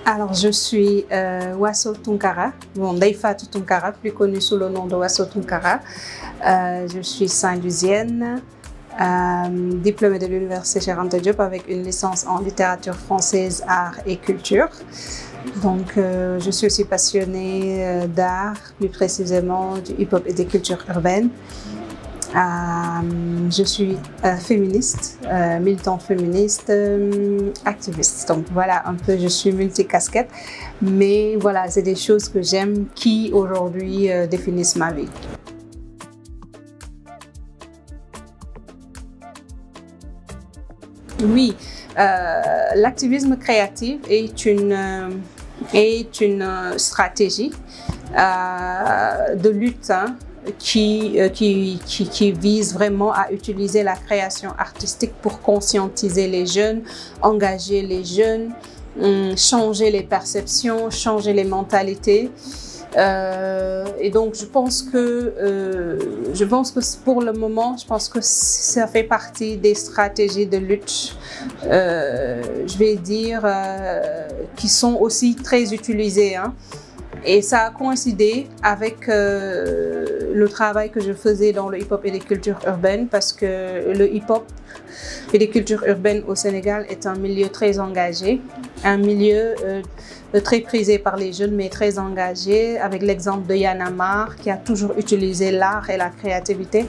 Alors, je suis Wasso Tunkara, Ndeye Fatou Tunkara, plus connue sous le nom de Wasso Tunkara. Je suis saint-louisienne, diplômée de l'Université Cheikh Anta Diop avec une licence en littérature française, art et culture. Donc, je suis aussi passionnée d'art, plus précisément du hip-hop et des cultures urbaines. Je suis féministe, militante féministe, activiste. Donc voilà, un peu, je suis multicasquette. Mais voilà, c'est des choses que j'aime qui aujourd'hui définissent ma vie. Oui, l'activisme créatif est une stratégie de lutte qui vise vraiment à utiliser la création artistique pour conscientiser les jeunes, engager les jeunes, changer les perceptions, changer les mentalités. Et donc je pense que pour le moment, je pense que ça fait partie des stratégies de lutte, je vais dire, qui sont aussi très utilisées, hein. Et ça a coïncidé avec le travail que je faisais dans le hip-hop et les cultures urbaines, parce que le hip-hop et les cultures urbaines au Sénégal est un milieu très engagé, un milieu très prisé par les jeunes, mais très engagé, avec l'exemple de Y'en a marre, qui a toujours utilisé l'art et la créativité.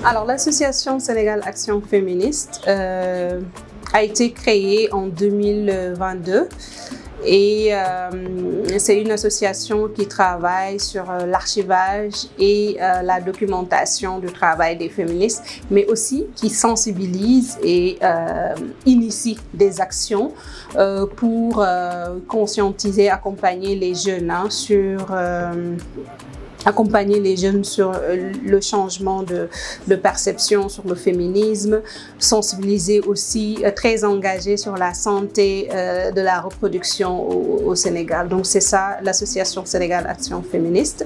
Alors, l'association Sénégal Action Féministe a été créée en 2022 et c'est une association qui travaille sur l'archivage et la documentation du travail des féministes, mais aussi qui sensibilise et initie des actions pour conscientiser, accompagner les jeunes sur le changement de perception sur le féminisme, sensibiliser aussi, très engagé sur la santé de la reproduction au Sénégal. Donc c'est ça l'association Sénégal Action Féministe.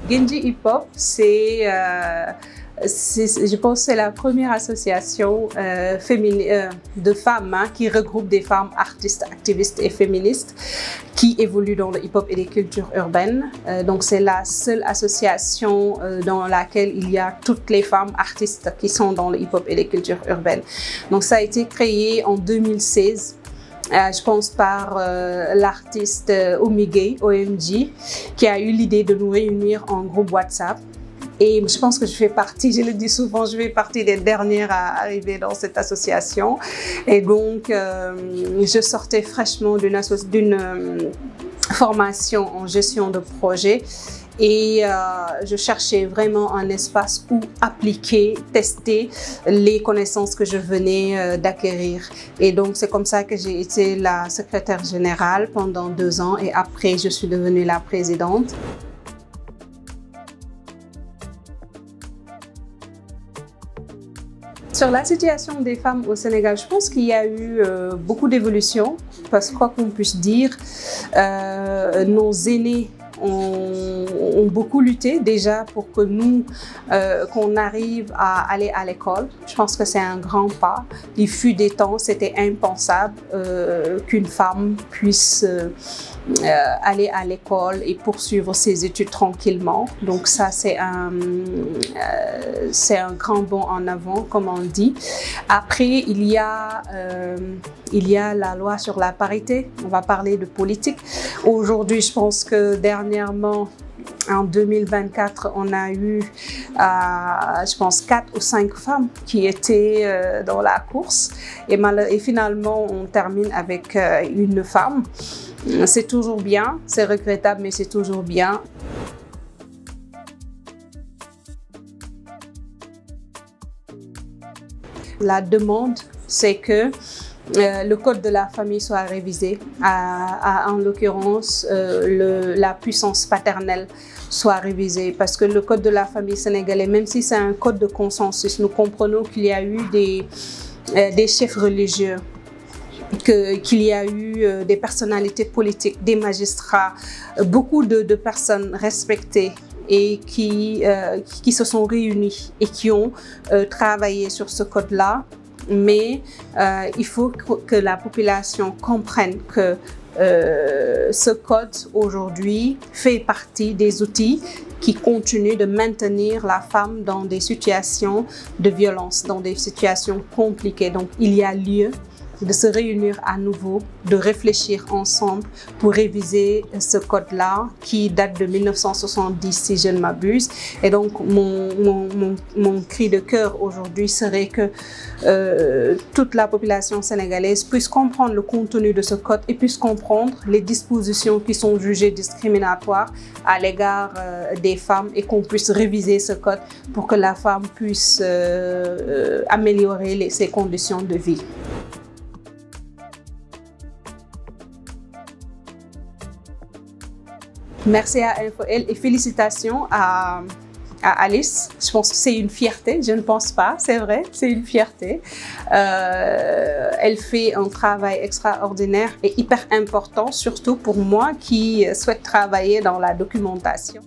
Genji Hip Hop, je pense que c'est la première association de femmes qui regroupe des femmes artistes, activistes et féministes qui évoluent dans le hip-hop et les cultures urbaines. Donc c'est la seule association dans laquelle il y a toutes les femmes artistes qui sont dans le hip-hop et les cultures urbaines. Donc ça a été créé en 2016. Je pense par l'artiste Omigay, OMG, qui a eu l'idée de nous réunir en groupe WhatsApp. Et je pense que je fais partie, je le dis souvent, je fais partie des dernières à arriver dans cette association. Et donc, je sortais fraîchement d'une formation en gestion de projet. Et je cherchais vraiment un espace où appliquer, tester les connaissances que je venais d'acquérir. Et donc, c'est comme ça que j'ai été la secrétaire générale pendant 2 ans et après, je suis devenue la présidente. Sur la situation des femmes au Sénégal, je pense qu'il y a eu beaucoup d'évolutions, parce que quoi qu'on puisse dire, nos aînés ont beaucoup lutté déjà pour que nous, qu'on arrive à aller à l'école. Je pense que c'est un grand pas. Il fut des temps, c'était impensable qu'une femme puisse aller à l'école et poursuivre ses études tranquillement. Donc ça, c'est un grand bond en avant, comme on dit. Après, il y a la loi sur la parité. On va parler de politique. Aujourd'hui, je pense que dernièrement, en 2024, on a eu, je pense, 4 ou 5 femmes qui étaient dans la course. Et finalement, on termine avec une femme. C'est toujours bien, c'est regrettable, mais c'est toujours bien. La demande, c'est que le code de la famille soit révisé, en l'occurrence la puissance paternelle soit révisée, parce que le code de la famille sénégalais, même si c'est un code de consensus, nous comprenons qu'il y a eu des chefs religieux qu'il y a eu des personnalités politiques, des magistrats, beaucoup de personnes respectées et qui se sont réunis et qui ont travaillé sur ce code-là. Mais il faut que la population comprenne que ce code aujourd'hui fait partie des outils qui continuent de maintenir la femme dans des situations de violence, dans des situations compliquées. Donc il y a lieu de se réunir à nouveau, de réfléchir ensemble pour réviser ce code-là qui date de 1970 si je ne m'abuse. Et donc mon cri de cœur aujourd'hui serait que toute la population sénégalaise puisse comprendre le contenu de ce code et puisse comprendre les dispositions qui sont jugées discriminatoires à l'égard des femmes et qu'on puisse réviser ce code pour que la femme puisse améliorer ses conditions de vie. Merci à InfoL et félicitations à Alice. Je pense que c'est une fierté, je ne pense pas, c'est vrai, c'est une fierté. Elle fait un travail extraordinaire et hyper important, surtout pour moi qui souhaite travailler dans la documentation.